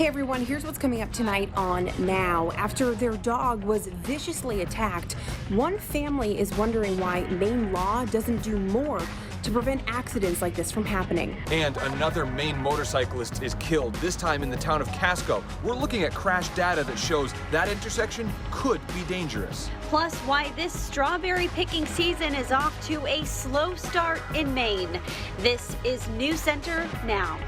Hey everyone, here's what's coming up tonight on Now. After their dog was viciously attacked, one family is wondering why Maine law doesn't do more to prevent accidents like this from happening. And another Maine motorcyclist is killed, this time in the town of Casco. We're looking at crash data that shows that intersection could be dangerous. Plus, why this strawberry picking season is off to a slow start in Maine. This is News Center Now.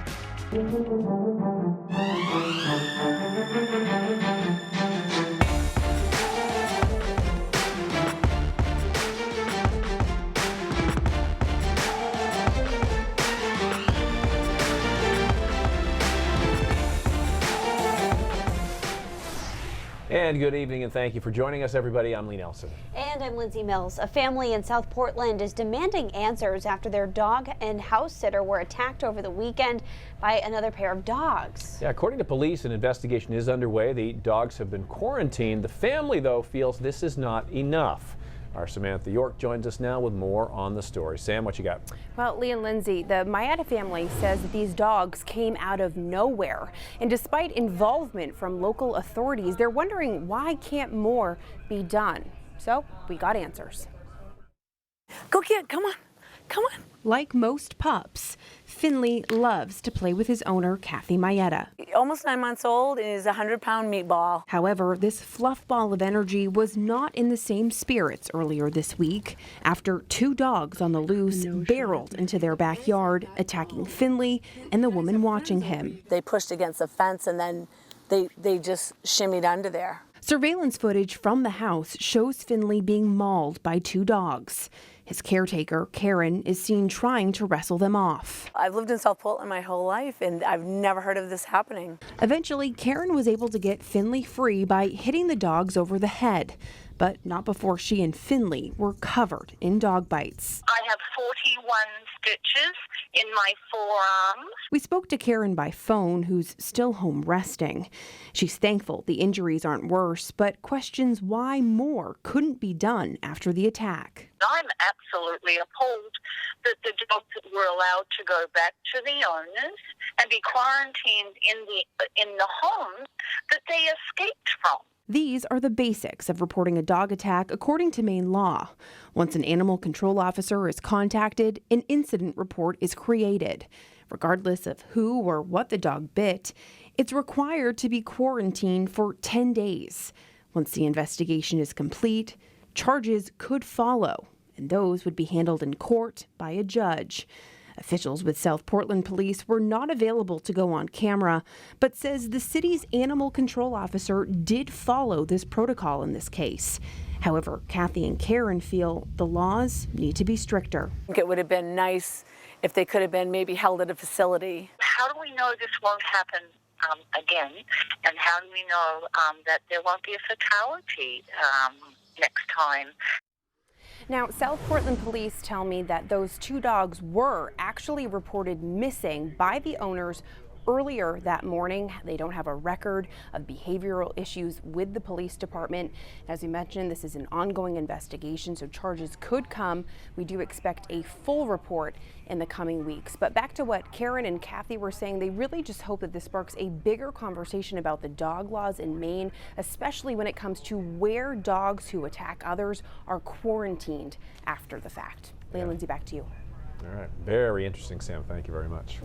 And good evening and thank you for joining us, everybody. I'm Lee Nelson. And I'm Lindsay Mills. A family in South Portland is demanding answers after their dog and house sitter were attacked over the weekend by another pair of dogs. Yeah, according to police, an investigation is underway. The dogs have been quarantined. The family, though, feels this is not enough. Our Samantha York joins us now with more on the story. Sam, what you got? Well, Lee and Lindsay, the Mayetta family says that these dogs came out of nowhere. And despite involvement from local authorities, they're wondering why can't more be done? So we got answers. Go kid, come on, come on. Like most pups, Finley loves to play with his owner, Kathy Mayetta. Almost 9 months old and is a 100-pound meatball. However, this fluff ball of energy was not in the same spirits earlier this week after two dogs on the loose barreled into their backyard, attacking Finley and the woman watching him. They pushed against the fence and then they just shimmied under there. Surveillance footage from the house shows Finley being mauled by two dogs. His caretaker, Karen, is seen trying to wrestle them off. I've lived in South Portland my whole life and I've never heard of this happening. Eventually, Karen was able to get Finley free by hitting the dogs over the head, but not before she and Finley were covered in dog bites. I have 41 stitches in my forearms. We spoke to Karen by phone, who's still home resting. She's thankful the injuries aren't worse, but questions why more couldn't be done after the attack. I'm absolutely appalled that the dogs were allowed to go back to the owners and be quarantined in the homes that they escaped from. These are the basics of reporting a dog attack according to Maine law. Once an animal control officer is contacted, an incident report is created. Regardless of who or what the dog bit, it's required to be quarantined for 10 days. Once the investigation is complete, charges could follow, and those would be handled in court by a judge. Officials with South Portland Police were not available to go on camera, but says the city's animal control officer did follow this protocol in this case. However, Kathy and Karen feel the laws need to be stricter. I think it would have been nice if they could have been maybe held at a facility. How do we know this won't happen again? And how do we know that there won't be a fatality next time? Now, South Portland police tell me that those two dogs were actually reported missing by the owners earlier that morning. They don't have a record of behavioral issues with the police department. As we mentioned, this is an ongoing investigation, so charges could come. We do expect a full report in the coming weeks. But back to what Karen and Kathy were saying, they really just hope that this sparks a bigger conversation about the dog laws in Maine, especially when it comes to where dogs who attack others are quarantined after the fact. Leigh and Lindsay, back to you. All right. Very interesting, Sam. Thank you very much.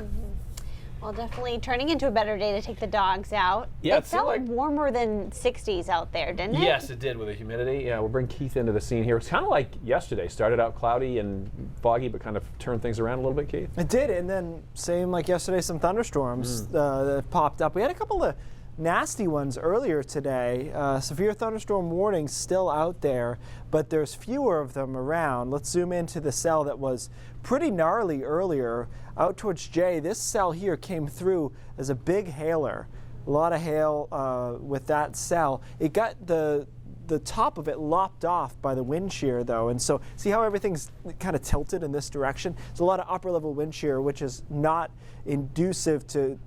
Well, definitely turning into a better day to take the dogs out. Yeah, it felt warmer than 60s out there, didn't it? Yes, it did with the humidity. Yeah, we'll bring Keith into the scene here. It's kind of like yesterday. Started out cloudy and foggy, but kind of turned things around a little bit, Keith. It did, and then same like yesterday, some thunderstorms that popped up. We had a couple of nasty ones earlier today. Severe thunderstorm warnings still out there, but there's fewer of them around. Let's zoom into the cell that was pretty gnarly earlier out towards Jay. This cell here came through as a big hailer. A lot of hail with that cell. It got the top of it lopped off by the wind shear though, and so see how everything's kind of tilted in this direction? There's a lot of upper level wind shear, which is not inducive to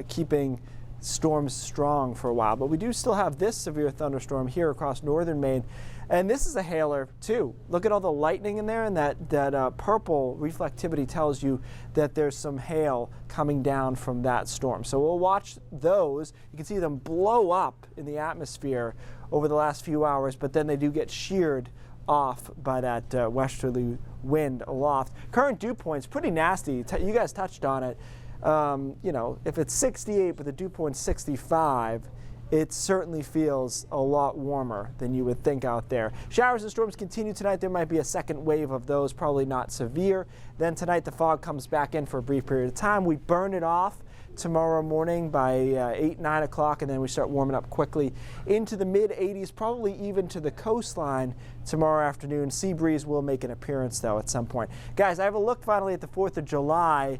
keeping storms strong for a while, but we do still have this severe thunderstorm here across northern Maine. And this is a hailer too. Look at all the lightning in there, and that purple reflectivity tells you that there's some hail coming down from that storm. So we'll watch those. You can see them blow up in the atmosphere over the last few hours, but then they do get sheared off by that westerly wind aloft. Current dew point's pretty nasty. You guys touched on it. You know, if it's 68 but the dew point's 65, it certainly feels a lot warmer than you would think out there. Showers and storms continue tonight. There might be a second wave of those, probably not severe. Then tonight the fog comes back in for a brief period of time. We burn it off tomorrow morning by 8, 9 o'clock, and then we start warming up quickly into the mid-80s, probably even to the coastline tomorrow afternoon. Sea breeze will make an appearance, though, at some point. Guys, I have a look finally at the 4th of July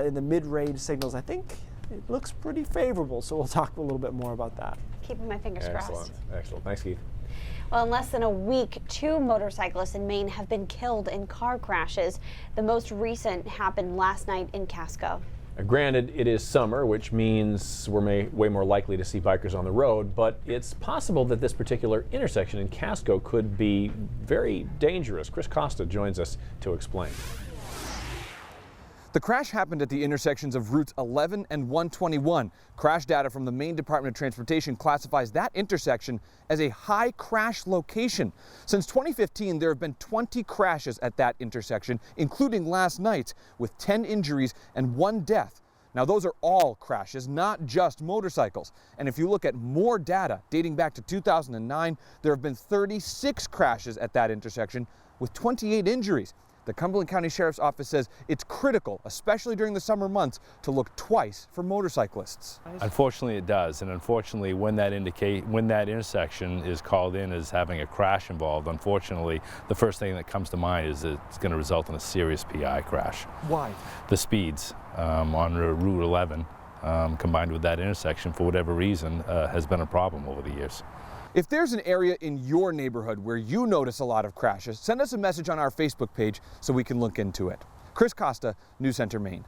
in the mid-range signals. I think it looks pretty favorable, so we'll talk a little bit more about that. Keeping my fingers crossed. Excellent. Thanks, Keith. Well, in less than a week, 2 motorcyclists in Maine have been killed in car crashes. The most recent happened last night in Casco. Granted, it is summer, which means we're way more likely to see bikers on the road, but it's possible that this particular intersection in Casco could be very dangerous. Chris Costa joins us to explain. The crash happened at the intersections of routes 11 and 121. Crash data from the Maine Department of Transportation classifies that intersection as a high crash location. Since 2015, there have been 20 crashes at that intersection, including last night, with 10 injuries and 1 death. Now, those are all crashes, not just motorcycles. And if you look at more data dating back to 2009, there have been 36 crashes at that intersection with 28 injuries. The Cumberland County Sheriff's Office says it's critical, especially during the summer months, to look twice for motorcyclists. Unfortunately, it does, and unfortunately, when that intersection is called in as having a crash involved, unfortunately, the first thing that comes to mind is that it's going to result in a serious PI crash. Why? The speeds on Route 11, combined with that intersection, for whatever reason, has been a problem over the years. If there's an area in your neighborhood where you notice a lot of crashes, send us a message on our Facebook page so we can look into it. Chris Costa, News Center, Maine.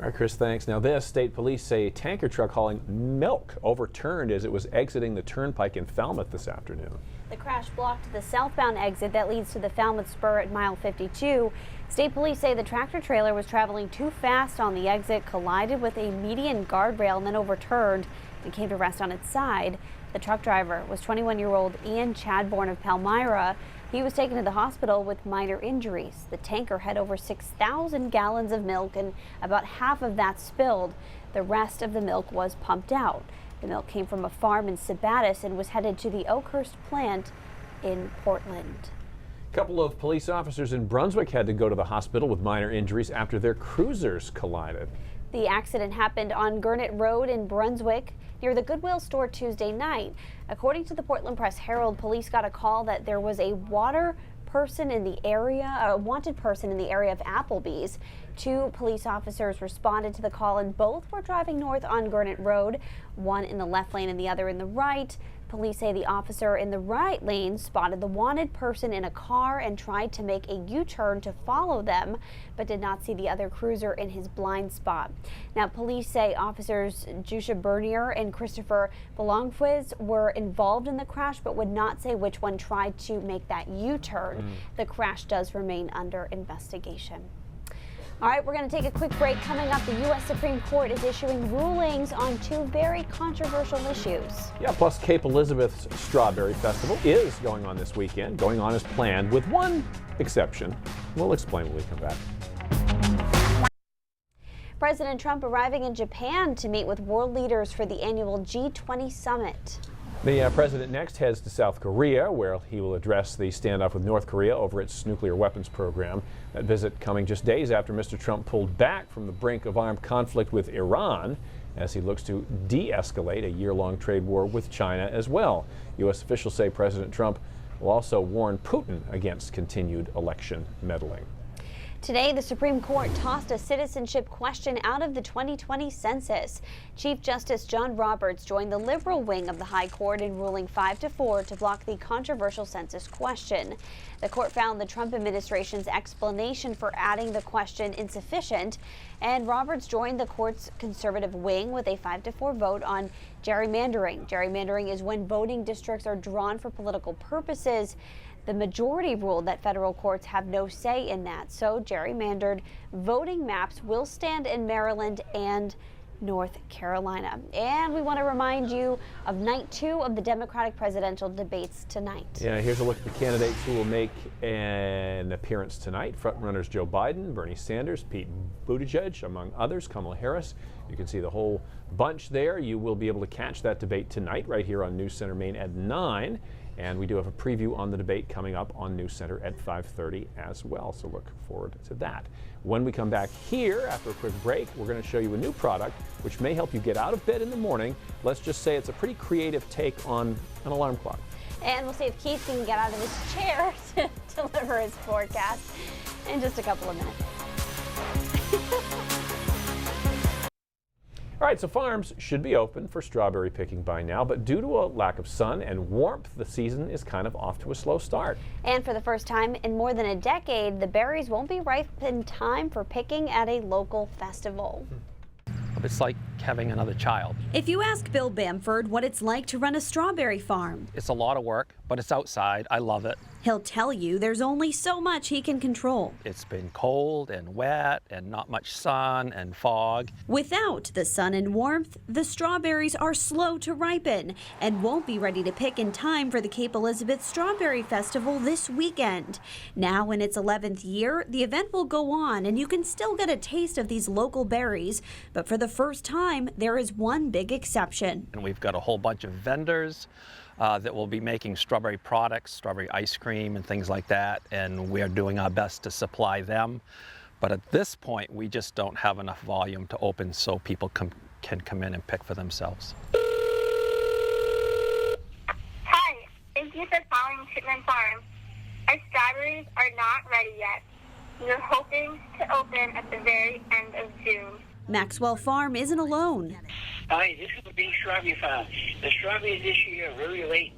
All right, Chris, thanks. Now this, state police say a tanker truck hauling milk overturned as it was exiting the turnpike in Falmouth this afternoon. The crash blocked the southbound exit that leads to the Falmouth Spur at mile 52. State police say the tractor trailer was traveling too fast on the exit, collided with a median guardrail, and then overturned and came to rest on its side. The truck driver was 21-year-old Ian Chadbourne of Palmyra. He was taken to the hospital with minor injuries. The tanker had over 6,000 gallons of milk, and about half of that spilled. The rest of the milk was pumped out. The milk came from a farm in Sebattis and was headed to the Oakhurst plant in Portland. A couple of police officers in Brunswick had to go to the hospital with minor injuries after their cruisers collided. The accident happened on Gurnett Road in Brunswick near the Goodwill store Tuesday night. According to the Portland Press Herald, police got a call that there was a wanted person in the area of Applebee's. 2 police officers responded to the call, and both were driving north on Gurnett Road, one in the left lane and the other in the right. Police say the officer in the right lane spotted the wanted person in a car and tried to make a U-turn to follow them, but did not see the other cruiser in his blind spot. Now, police say officers Jusha Bernier and Christopher Belongquiz were involved in the crash, but would not say which one tried to make that U-turn. The crash does remain under investigation. All right, we're going to take a quick break. Coming up, the U.S. Supreme Court is issuing rulings on 2 very controversial issues. Yeah, plus Cape Elizabeth's Strawberry Festival is going on this weekend, going on as planned, with one exception. We'll explain when we come back. President Trump arriving in Japan to meet with world leaders for the annual G20 summit. The president next heads to South Korea, where he will address the standoff with North Korea over its nuclear weapons program. That visit coming just days after Mr. Trump pulled back from the brink of armed conflict with Iran, as he looks to de-escalate a year-long trade war with China as well. U.S. officials say President Trump will also warn Putin against continued election meddling. Today, the Supreme Court tossed a citizenship question out of the 2020 census. Chief Justice John Roberts joined the liberal wing of the High Court in ruling 5-4 to block the controversial census question. The court found the Trump administration's explanation for adding the question insufficient, and Roberts joined the court's conservative wing with a 5-4 vote on gerrymandering. Gerrymandering is when voting districts are drawn for political purposes. The majority ruled that federal courts have no say in that, so gerrymandered voting maps will stand in Maryland and North Carolina. And we want to remind you of night 2 of the Democratic presidential debates tonight. Yeah, here's a look at the candidates who will make an appearance tonight. Frontrunners Joe Biden, Bernie Sanders, Pete Buttigieg, among others, Kamala Harris. You can see the whole bunch there. You will be able to catch that debate tonight right here on News Center Maine at 9. And we do have a preview on the debate coming up on News Center at 5:30 as well. So look forward to that. When we come back here after a quick break, we're going to show you a new product which may help you get out of bed in the morning. Let's just say it's a pretty creative take on an alarm clock. And we'll see if Keith can get out of his chair to deliver his forecast in just a couple of minutes. All right, so farms should be open for strawberry picking by now, but due to a lack of sun and warmth, the season is kind of off to a slow start. And for the first time in more than a decade, the berries won't be ripe in time for picking at a local festival. It's like having another child. If you ask Bill Bamford what it's like to run a strawberry farm, It's a lot of work, but it's outside. I love it. he'll tell you there's only so much he can control. It's been cold and wet and not much sun and fog. Without the sun and warmth, the strawberries are slow to ripen and won't be ready to pick in time for the Cape Elizabeth Strawberry Festival this weekend. Now in its 11th year, the event will go on and you can still get a taste of these local berries, but for the first time, there is one big exception. And we've got a whole bunch of vendors that will be making strawberry products, strawberry ice cream and things like that, and we are doing our best to supply them. But at this point, we just don't have enough volume to open so people can come in and pick for themselves. Hi, thank you for calling Chipman Farm. Our strawberries are not ready yet. We're hoping to open at the very end of June. Maxwell Farm isn't alone. Hi, this is the Big Strawberry Farm. The strawberries this year are really late,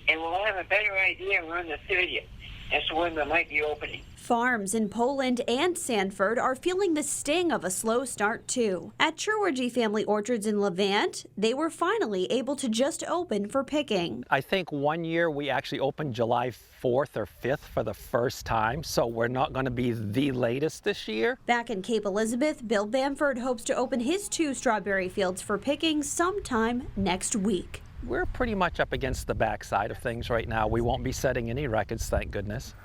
and we'll have a better idea around the 30th as to when they might be opening. Farms in Poland and Sanford are feeling the sting of a slow start too. At Cherwardgy Family Orchards in Levant, they were finally able to just open for picking. I think one year we actually opened July 4th or 5th for the first time, so we're not going to be the latest this year. Back in Cape Elizabeth, Bill Bamford hopes to open his 2 strawberry fields for picking sometime next week. We're pretty much up against the backside of things right now. We won't be setting any records, thank goodness,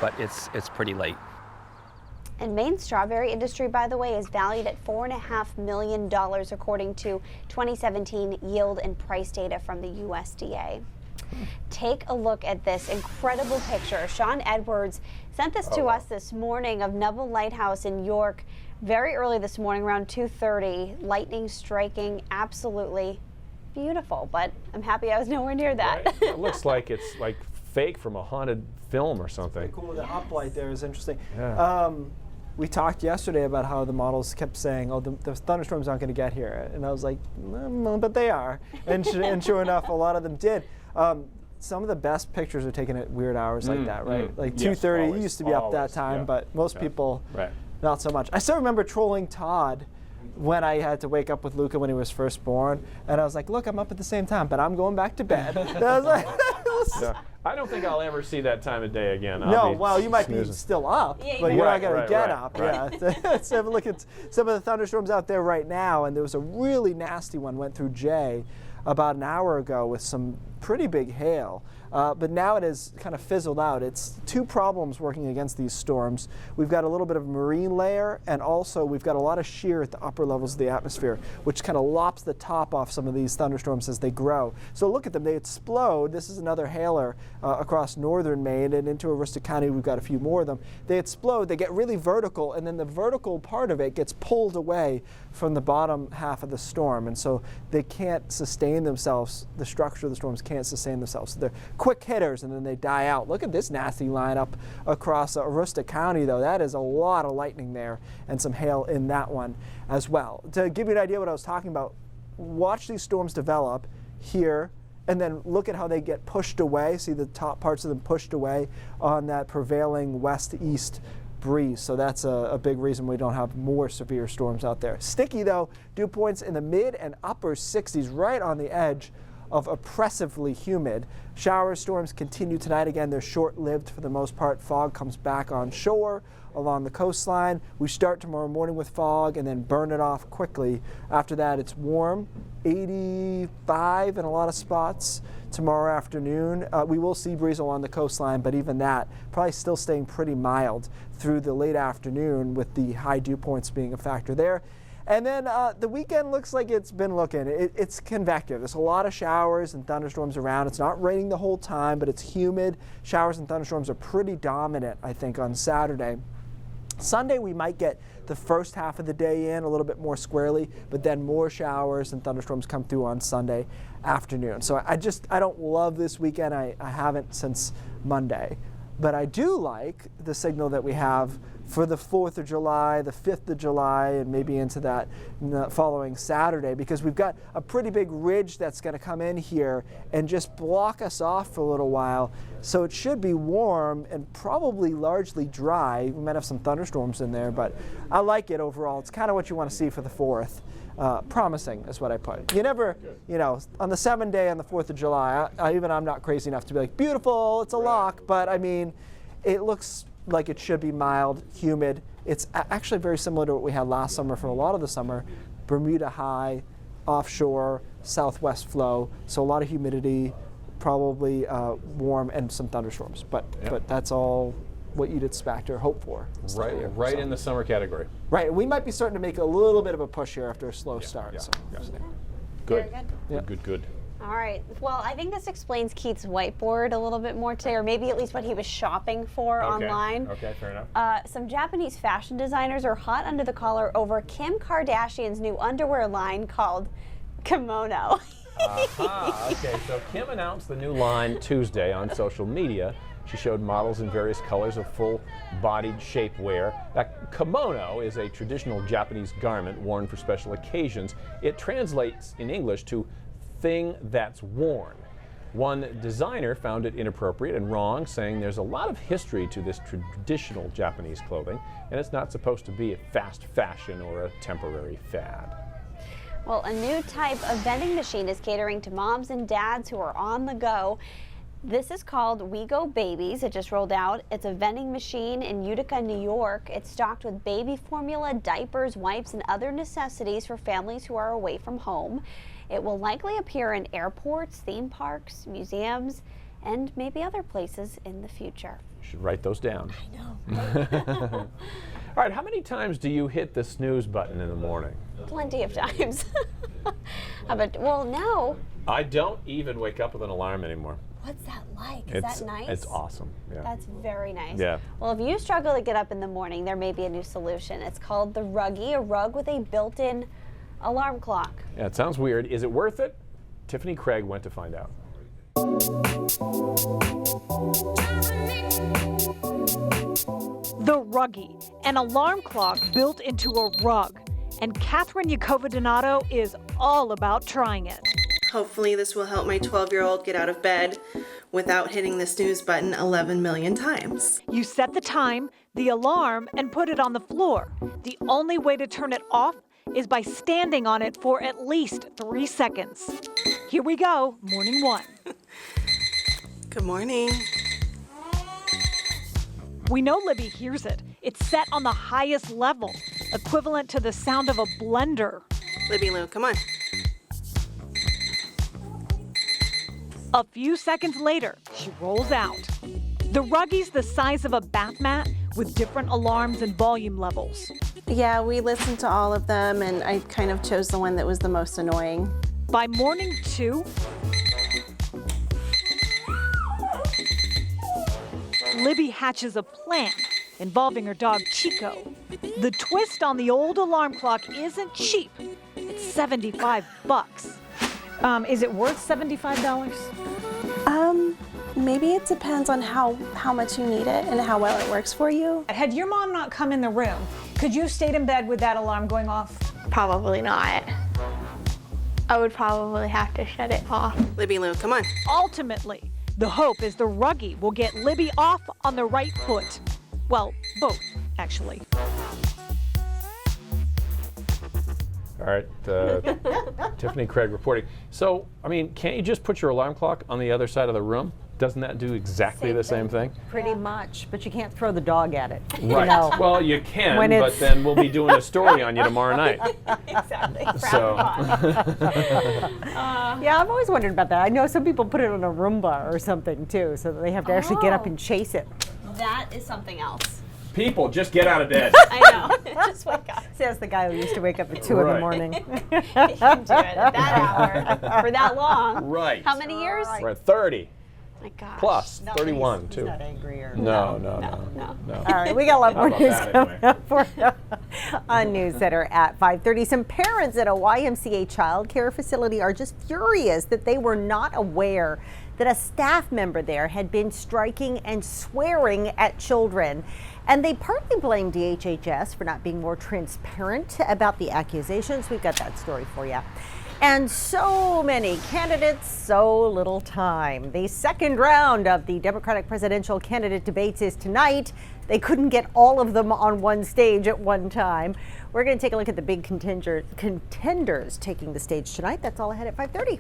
but it's pretty late. And Maine's strawberry industry, by the way, is valued at $4.5 million according to 2017 yield and price data from the USDA. Take a look at this incredible picture. Sean Edwards sent this to us this morning of Neville Lighthouse in York very early this morning around 2:30. Lightning striking, absolutely beautiful, but I'm happy I was nowhere near that. Right? It looks like it's like fake from a haunted film or something. Cool, the uplight there is interesting. Yeah. We talked yesterday about how the models kept saying, oh, the thunderstorms aren't going to get here. And I was like, but they are. And sure enough, a lot of them did. Some of the best pictures are taken at weird hours like that, right? Like 2:30, you used to be up that time, but most people, not so much. I still remember trolling Todd when I had to wake up with Luca when he was first born, and I was like, look, I'm up at the same time, but I'm going back to bed. And I was like, I don't think I'll ever see that time of day again. No, well, you might be still up, but you're not going to get up. Right. Yeah. Let's have a look at some of the thunderstorms out there right now, and there was a really nasty one went through Jay about an hour ago with some pretty big hail. But now it has kind of fizzled out. It's 2 problems working against these storms. We've got a little bit of marine layer, and also we've got a lot of shear at the upper levels of the atmosphere, which kind of lops the top off some of these thunderstorms as they grow. So look at them, they explode. This is another hailer across northern Maine and into Aroostook County. We've got a few more of them. They explode, they get really vertical, and then the vertical part of it gets pulled away from the bottom half of the storm, and so they can't sustain themselves. The structure of the storms can't sustain themselves. So they're quick hitters, and then they die out. Look at this nasty lineup across Aroostook County, though. That is a lot of lightning there and some hail in that one as well. To give you an idea what I was talking about, watch these storms develop here, and then look at how they get pushed away. See the top parts of them pushed away on that prevailing west-east breeze. So that's a big reason we don't have more severe storms out there. Sticky though, dew points in the mid and upper 60s, right on the edge of oppressively humid. Shower storms continue tonight. Again, they're short-lived for the most part. Fog comes back on shore along the coastline. We start tomorrow morning with fog and then burn it off quickly. After that, it's warm, 85 in a lot of spots. Tomorrow afternoon, we will see breeze along the coastline, but even that probably still staying pretty mild through the late afternoon, with the high dew points being a factor there. And then the weekend looks like it's been looking. It's convective. There's a lot of showers and thunderstorms around. It's not raining the whole time, but it's humid. Showers and thunderstorms are pretty dominant, I think, on Saturday. Sunday, we might get the first half of the day in a little bit more squarely, but then more showers and thunderstorms come through on Sunday afternoon. So I don't love this weekend. I haven't since Monday. But I do like the signal that we have for the 4th of July, the 5th of July, and maybe into that following Saturday, because we've got a pretty big ridge that's going to come in here and just block us off for a little while. So it should be warm and probably largely dry. We might have some thunderstorms in there, but I like it overall. It's kind of what you want to see for the 4th. Promising is what I put. You never, on the 7th day on the 4th of July, I'm not crazy enough to be like, beautiful, it's a lock, but I mean, it looks like it should be mild, humid. It's actually very similar to what we had last summer for a lot of the summer. Bermuda high, offshore, southwest flow, so a lot of humidity, probably warm, and some thunderstorms. But that's all what you'd expect or hope for. Right in the summer category. Right, we might be starting to make a little bit of a push here after a slow start. So. Good. Very Good. Good. All right. Well, I think this explains Keith's whiteboard a little bit more today, or maybe at least what he was shopping for online. Okay, fair enough. Some Japanese fashion designers are hot under the collar over Kim Kardashian's new underwear line called Kimono. Okay, so Kim announced the new line Tuesday on social media. She showed models in various colors of full-bodied shapewear. That kimono is a traditional Japanese garment worn for special occasions. It translates in English to thing that's worn. One designer found it inappropriate and wrong, saying there's a lot of history to this traditional Japanese clothing, and it's not supposed to be a fast fashion or a temporary fad. Well, a new type of vending machine is catering to moms and dads who are on the go. This is called We Go Babies. It just rolled out. It's a vending machine in Utica, New York. It's stocked with baby formula, diapers, wipes, and other necessities for families who are away from home. It will likely appear in airports, theme parks, museums, and maybe other places in the future. You should write those down. I know. All right, how many times do you hit the snooze button in the morning? Plenty of times. Well, no. I don't even wake up with an alarm anymore. What's that like? Is that nice? It's awesome. Yeah. That's very nice. Yeah. Well, if you struggle to get up in the morning, there may be a new solution. It's called the Ruggie, a rug with a built-in alarm clock. Yeah, it sounds weird. Is it worth it? Tiffany Craig went to find out. The Ruggie, an alarm clock built into a rug. And Catherine Yakova Donato is all about trying it. Hopefully this will help my 12-year-old get out of bed without hitting the snooze button 11 million times. You set the time, the alarm, and put it on the floor. The only way to turn it off is by standing on it for at least 3 seconds. Here we go, morning one. Good morning. We know Libby hears it. It's set on the highest level, equivalent to the sound of a blender. Libby Lou, come on. A few seconds later, she rolls out. The Ruggie's the size of a bath mat with different alarms and volume levels. Yeah, we listened to all of them, and I kind of chose the one that was the most annoying. By morning 2, Libby hatches a plan involving her dog Chico. The twist on the old alarm clock isn't cheap. It's $75. Is it worth $75? Maybe it depends on how much you need it and how well it works for you. Had your mom not come in the room, could you have stayed in bed with that alarm going off? Probably not. I would probably have to shut it off. Libby Lou, come on. Ultimately, the hope is the Ruggie will get Libby off on the right foot. Well, both, actually. All right, Tiffany Craig reporting. So, I mean, can't you just put your alarm clock on the other side of the room? Doesn't that do exactly the same thing? Pretty much, but you can't throw the dog at it. Right. You know. Well, you can, but then we'll be doing a story on you tomorrow night. Exactly. So. Yeah, I've always wondered about that. I know some people put it on a Roomba or something too, so that they have to actually get up and chase it. That is something else. People, just get out of bed. I know. Just wake up. Says the guy who used to wake up at 2 in the morning. You can do it at that hour for that long. Right. How many years? Right, 30. My gosh. Plus, 31 he's too. not angry or No. All right, we got a lot more How about news that, coming anyway? up for you on News Center at 5:30. Some parents at a YMCA child care facility are just furious that they were not aware that a staff member there had been striking and swearing at children. And they partly blame DHHS for not being more transparent about the accusations. We've got that story for you. And so many candidates, so little time. The second round of the Democratic presidential candidate debates is tonight. They couldn't get all of them on one stage at one time. We're going to take a look at the big contenders taking the stage tonight. That's all ahead at 5:30.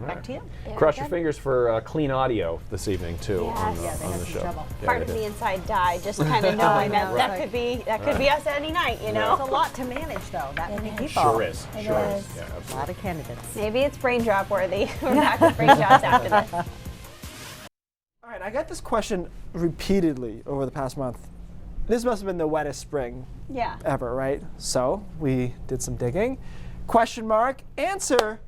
Back to you. Cross your fingers for clean audio this evening too on the show. Yeah, Part we of do. me inside died just kind of knowing that could be us any night, you know. It's a lot to manage, though. That many people. Sure is. It Sure is. is. Yeah, A lot of candidates. Maybe it's brain drop worthy. We're back with brain drops after this. All right, I got this question repeatedly over the past month. This must have been the wettest spring Yeah. ever, right? So we did some digging. Question mark, answer,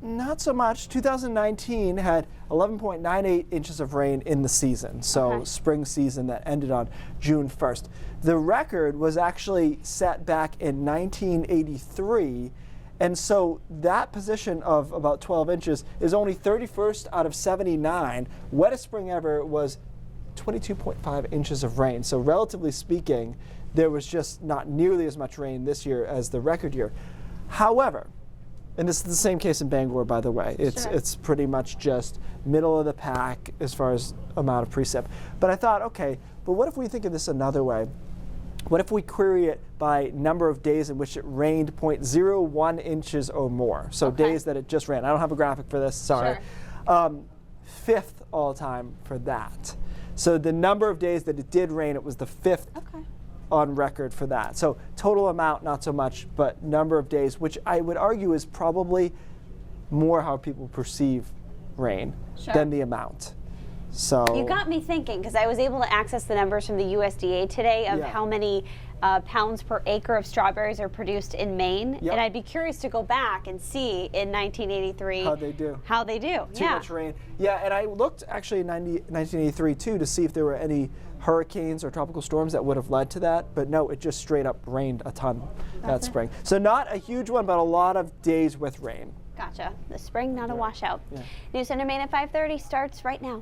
not so much. 2019 had 11.98 inches of rain in the season, so spring season that ended on June 1st. The record was actually set back in 1983, and so that position of about 12 inches is only 31st out of 79. Wettest spring ever was 22.5 inches of rain. So relatively speaking, there was just not nearly as much rain this year as the record year. However, and this is the same case in Bangor, by the way. It's pretty much just middle of the pack as far as amount of precip. But I thought, okay, but what if we think of this another way? What if we query it by number of days in which it rained 0.01 inches or more? So days that it just ran. I don't have a graphic for this, sorry. Fifth all time for that. So the number of days that it did rain, it was the fifth on record for that. So total amount, not so much, but number of days, which I would argue is probably more how people perceive rain than the amount. So You got me thinking, because I was able to access the numbers from the USDA today of how many pounds per acre of strawberries are produced in Maine. And I'd be curious to go back and see in 1983 how they do. Too much rain. Yeah, and I looked actually in 1983 too to see if there were any hurricanes or tropical storms that would have led to that, but no, it just straight up rained a ton that spring. So not a huge one, but a lot of days with rain. Gotcha. The spring, not a washout. News Center Maine at 5:30 starts right now.